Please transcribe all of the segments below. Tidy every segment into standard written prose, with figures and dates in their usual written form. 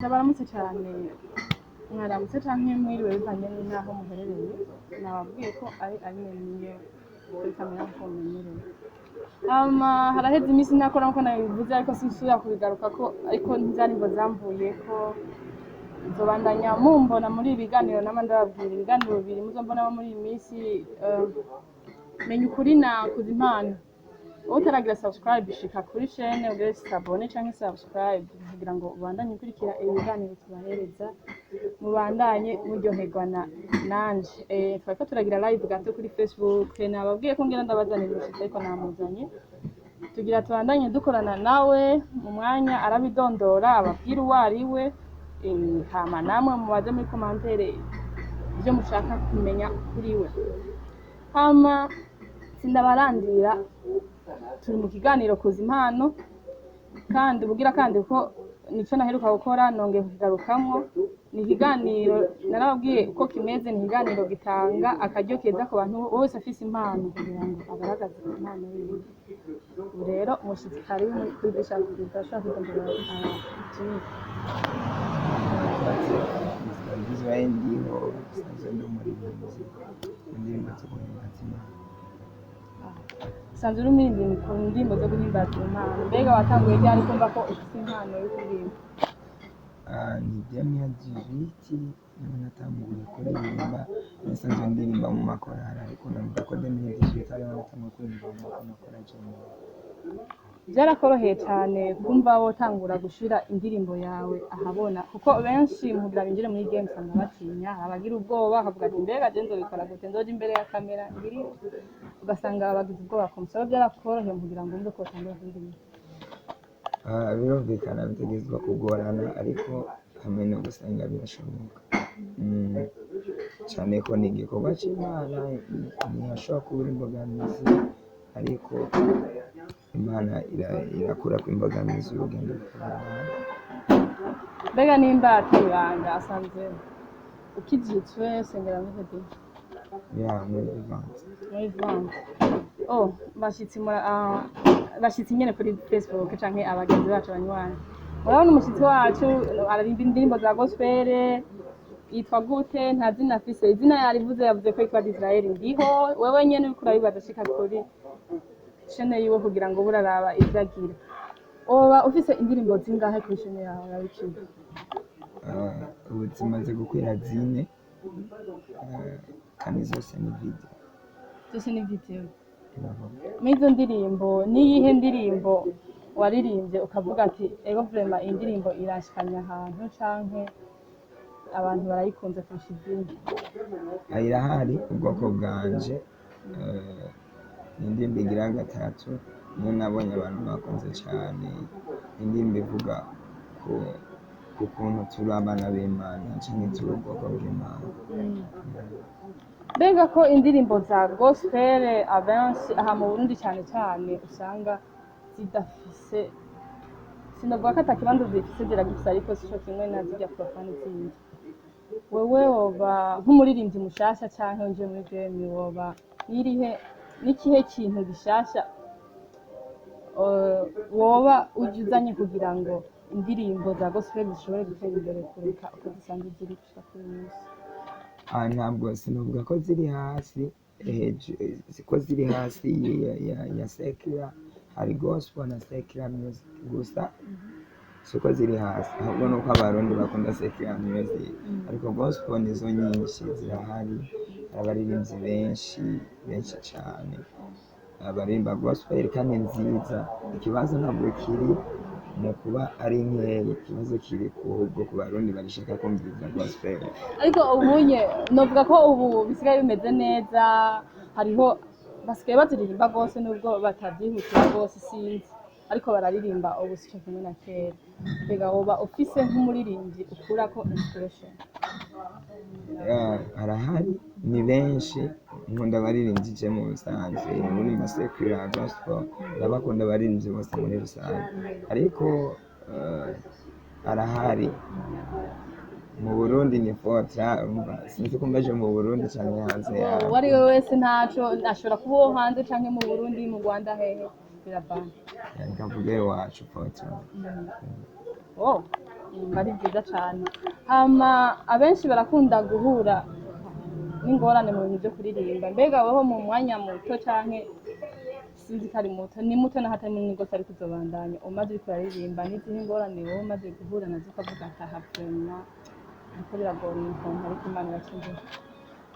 Ndabaramutse cyane mwaramutse canke mwiriwe bivanye n'aho muherereye nababwiye ko ari niyo kuri kamera ko mumenyereye haraheze iminsi ntakora nkuko nabivuze ariko sinsubira kubigaruka ko ariko ntizarimbo zamvuye ko nzobandanya mumbona muri ibi biganiro nama ndababwira ibiganiro bibiri muzombonamo muri iyi minsi menya ukuri na kuza impano utaragira subscribe shika kuri chaîne ugeze abone canke subscribe kugira ngo ubandanye ukurikira ibiganiro tubahereza mubandanye muryoherwa nanje twako turagira live gato kuri Facebook nababwiye ko ngira ndabazanira umushyitsi ariko namuzanye tugira tubandanye dukorana nawe mu mwanya arabidondora ababwira uwo ari we hama namwe mubaze muri commentaire ibyo mushaka kumenya kuri we hama sindabarandira turi mu kiganiro kuza impano kandi bugira kandi ko nico naheruka gukora nongeye kukigarukamwo ni ikiganiro narababwiye uko kimeze ni ikiganiro gitanga akaryo keza ku bantu bose afise impano kugira ngo agaragaze impano yiwe rero umushyitsi karibu muri kwigisha kudashaka kudondora sanzwe uri ku ndirimbo zo guhimbaza impano mbega watanguye ryari kumva ko ufite impano yo kuririmba ni jamii ya jiviti natanguye kuririmba nasanzwe ndirimba mu makorali ariko navuga ko jamii ya jiviti ariho natanguye kuririmba mu makorali cyane byarakoroheye cyane kumva wotangura gushira indirimbo yawe ahabona kuko benshi mugira binjire muri game usanga batinya abagira ubwoba akavuga ati mbega je nzobikora gute nzoje imbere ya kamera ngiri ugasanga abagize ubwoba kumusaba byarakoroheye kugira ngo umve ko utangura kuririmba birumvikana bitegezwa kugorana ariko hamwe no gusenga birashoboka cyane ko ni igikorwa cy'Imana ntiyashobora kubura imbogamizi ariko Imana irakura ku imbogamizi y'urugendo rw'abantu mbega nimba atibanga asanzwe ukijitswe sengera muri hedi muri vivante bashitsi nyene kuri Facebook canke abagenzi bacu banywana urabona umushyitsi wacu ararimba indirimbo za gospel yitwa gute nta zina afise izina yarivuze yavuze ko yitwa Israel ndiho wewe nyene uriko urabibaza shika kuri chaîne yiwe kugira ngo buraraba ivyagira oba ufise indirimbo zingahe kuri chaîne yawe yabikiye ubu zimaze gukwira zine kandi zose ni video Mizo ndirimbo niyihe ndirimbo waririmbye ukavuga ati ego vraiment iyi ndirimbo irashikanya ahantu canke abantu barayikunze kurusha izindi irahari ubwoko bwanje indirimbo igira gatatu niyo nabonye abantu bakunze cyane indirimbo ivuga ku kuntu turi abana b'Imana canke turi ubwoko bw'Imana mbega ko indirimbo za gospel abenshi aha mu Burundi cyane cyane usanga zidafise sinavuga ko atakibanza zifise ziragifise ariko sico kimwe na zijya profane zindi wewe woba nk'umuririmbyi mushasha canke unje muri game woba nikihe kintu gishasha woba ujuzanye kugira ngo indirimbo za gospel zishobore gutera imbere kureka uko zisanzwe ziri gushika kuri munsi ntabwo sinavuga ko ziri hasi ko ziri hasi ya secular hari gospel na secular music gusa siko ziri hasi ahubwo nuko abarundi bakunda secular music ariko gospel nizo nyinshi zirahari abaririmbyi benshi cyane abaririmba gospel kandi nziza ikibazo ntabwo kiri mu kuba ari nkeya ikibazo kiri kubwo ku barundi barishaka kumviriza gospel ariko ubunye novuga ko ubu bisigaye bimeze neza hariho basigaye baziririmba gose nubwo batabyihutira gose sinzi ariko bararirimba ubu sico kimwe na kera mbega woba ufise nk'umuririmbyi ukurako inspiration arahari ni benshi nkunda abaririmbyi je mu busanzwe muri secular gospel ndabakunda abaririmbyi bose muri rusange ariko arahari mu Burundi ni fotra sinzi ko mbaje mu Burundi cyane hanze yawe wari we wese ntaco ashobora kuba hanze canke mu Burundi mu Rwanda hehe birabana nkavuge wacu fotra ari byiza cyane. Hama abenshi barakunda guhura n'ingorane mu bintu byo kuririmba. Mbega weho mu mwanya muto canke sinzi ko ari muto, ni muto na hatari munini gose ariko uzobandanya umaze uriko uraririmba, n'izihe ingorane wowe umaze guhura nazo ukavuga ati aha vraiment biriko biragora umuntu ariko Imana irakingira?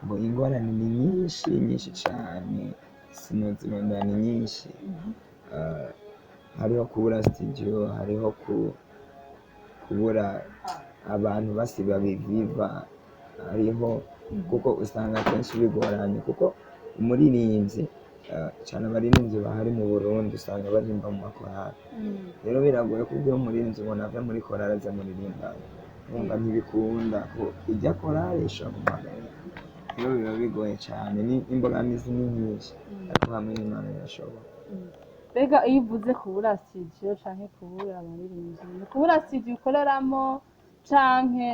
ngo ingorane ni nyinshi cyane, sinozirondora ni nyinshi. Hariho kubura studio, hariho kubura abantu basiba biviva, hariho kuko usanga akenshi bigoranye kuko umuririmbyi cyane abaririmbyi bahari mu Burundi usanga baririmba mu makorali. Rero biragoye kubwira umuririmbyi ngo nave muri korali aze muririmba, wumva ntibikunda ko ijya korali ishobora kumuhagarika. Rero biba bigoye cyane, imbogamizi ni nyinshi ariko hamwe n'Imana birashoboka. Mbega iyo uvuze kubura studio canke kubura abaririmbyi, ni kubura studio ukoreramo canke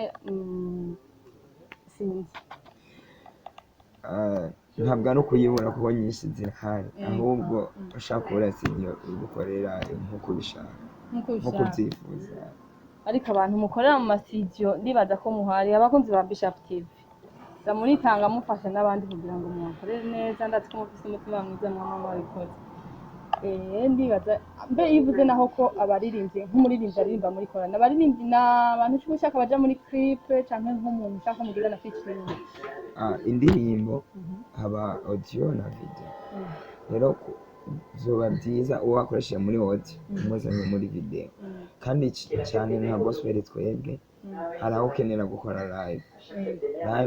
sinzi? Ntabwo ari ukuyibura kuko nyinshi zirahari, ahubwo ushaka kubura studio ugukorera nk'uko ubishaka, nk'uko ubyifuza. Ariko abantu mukorera mu masitidiyo ndibaza ko muhari abakunzi ba Bishop TV, muritanga mufasha n'abandi kugira ngo mubakorere neza, ndazi ko mufise umutima mwiza mwama mwabikoze. Ndibaza mbe ivuze naho ko abaririmbyi nk'umuririmbyi aririmba muri korali, abaririmbyi n'abantu cyo ushaka baja muri clip canke nk'umuntu ushaka mugira na featuring? Indirimbo haba audio na video. Rero zoba byiza uwo wakoresheje muri audio umuzanye muri video, kandi cyane nka gospel twebwe hari aho ukenera gukora live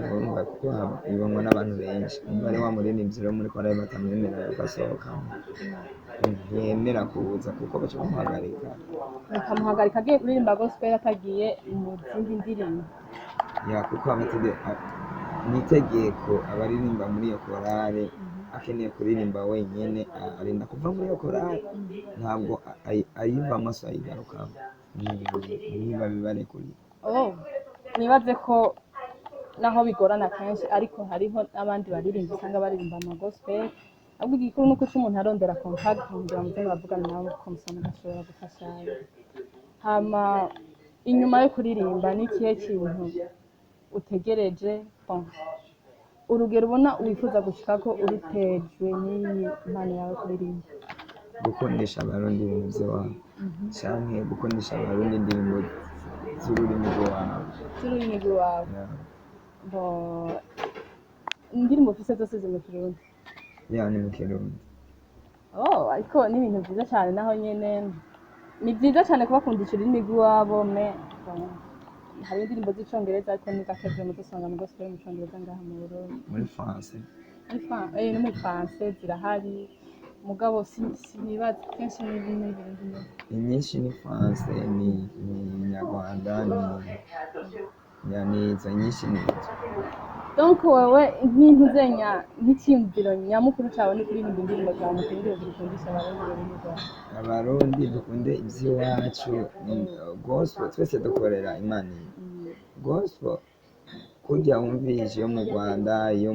urumva kuko ibonwa n'abantu benshi. Umva rero wa muririmbyi rero muri korali batamwemerera gusohokamo, ntiyemera kuza kuko baca bakamuhagarika agiye kuririmba gospel atagiye mu zindi ndirimbo. Kuko nitegeko abaririmba muri iyo korali akeneye kuririmba wenyine arinda kuva muri iyo korali, ntabwo ayiva amaso ayigarukamo, niba bibarekuriye. Nibaze ko naho bigorana kenshi ariko hariho n'abandi baririmba usanga baririmba ama gospel, ahubwo igikuru nuko umuntu arondera contact kugira ngo muze muravugana nawe ukamusanga agashobora gufashanya. Hama inyuma yo kuririmba ni ikihe kintu utegereje, urugero ubona wifuza gushika ko urutejwe n'iyi mpano yawe kuririmba? Gukundisha abarundi ibintu by'iwabo canke gukundisha abarundi indirimbo z'ururimi rw'iwabo. Indirimbo ufise zose ziri mu Kirundi? Ni mu Kirundi. Ariko ni ibintu byiza cyane, naho nyene ni byiza cyane kubakundisha ururimi rw'iwabo. Hari indirimbo z'icongereza ariko ni gakevye muzosanga mu gospel mu congereza ngaha mu Burundi. Muri France no muri France zirahari, mugabo sinibaza kenshi inyinshi ni France, ni Nyarwanda, nizo nyinshi nizo. Donc wewe nk'intuzenya nk'ikiyumviro nyamukuru cyawe ni kuririmba indirimbo zawe mu Kirundi zikundisha abarundi dukunde iby'iwacu. Gospel twese dukorera Imana. Gospel kujya wumvisha iyo mu Rwanda, iyo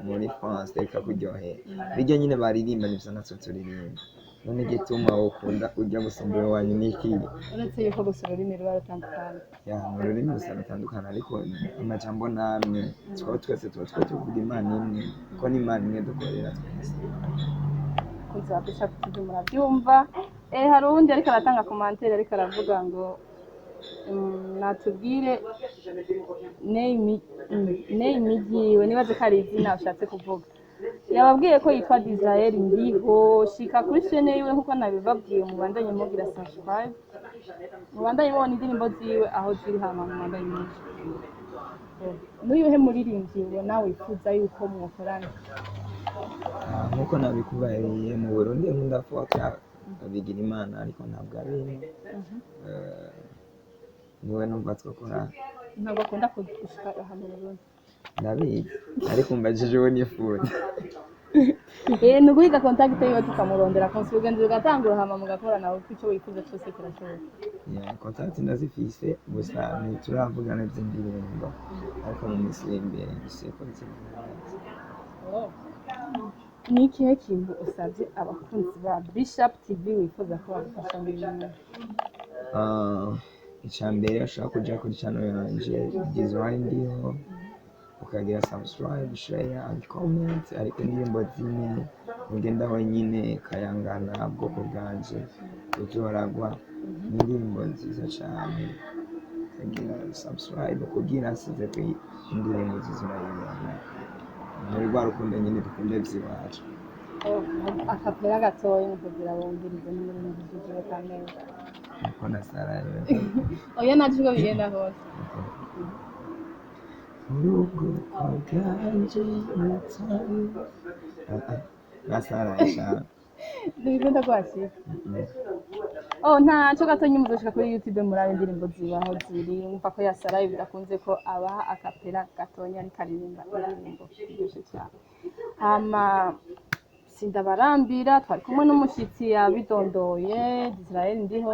muri France reka kuryohera, bijya nyine baririmba nibyo natwe turirimba. None gituma ukunda ujya gusimbura wanyu niki? Uretse yuko gusa ururimi ruba rutandukanye. Mu rurimi rusa rutandukana ariko amajambo namwe, twese tuba tuvuga Imana imwe, ko ni Imana imwe dukorera twese. Kunza Bishop TV murabyumva. Hari uwundi ariko aratanga commentaire ariko aravuga ngo natubwire name yiwe, nibaze ko ari izina ushatse kuvuga. Yababwiye ko yitwa Israel Ndiho, shika kuri chaîne yiwe nkuko nabibabwiye, mubandanye mugira subscribe, mubandanye mubona indirimbo ziwe aho ziri hano, mubandanye mugira. N'uyuhe muririmbyi ubona wifuza yuko mwokorana? Nkuko nabikubariye mu Burundi nkunda fuaka bigira Imana ariko ntabwo ari niwe numva twakorana. Ntabwo akunda gushika aha mu Burundi? Ndabizi ariko mbajije uwo nifuza. Nuguhiga contact yiwe tukamurondera konsugenzi ugatangura hama mugakorana uko icyo wifuza cyose kirashoboka. Contact ndazifise gusa ntituravugana by'indirimbo ariko mu minsi imbere giseko cy'indirimbo. Ni ikihe kintu usabye abakunzi ba Bishop TV wifuza ko bagufasha mu bintu? icya mbere ushobora kujya kuri channel yanjye design ndiho ukagira subscribe share and comment ariko indirimbo zimwe ugenda wenyine kayangana bwoko bwanje uzoragwa indirimbo nziza cyane ukagira subscribe kugira asize ku indirimbo zizurayibona muri rwa rukundo nyine dukunde byiwacu akapera gatoya kugira bumvirize n'umurimbo ugiye kamera uko nasaraye oya nacyo bigenda hose urugo rwanje rutari nasaraye cyane ntibikunda kwakira ntacyo gatonya umuzoshika kuri YouTube murabe indirimbo zibaho ziri umva ko yasaraye bidakunze ko abaha akapera gatonya ariko aririmba indirimbo iryoshye cyane hama sindabarambira twari kumwe n'umushyitsi yabidondoye Israel ndiho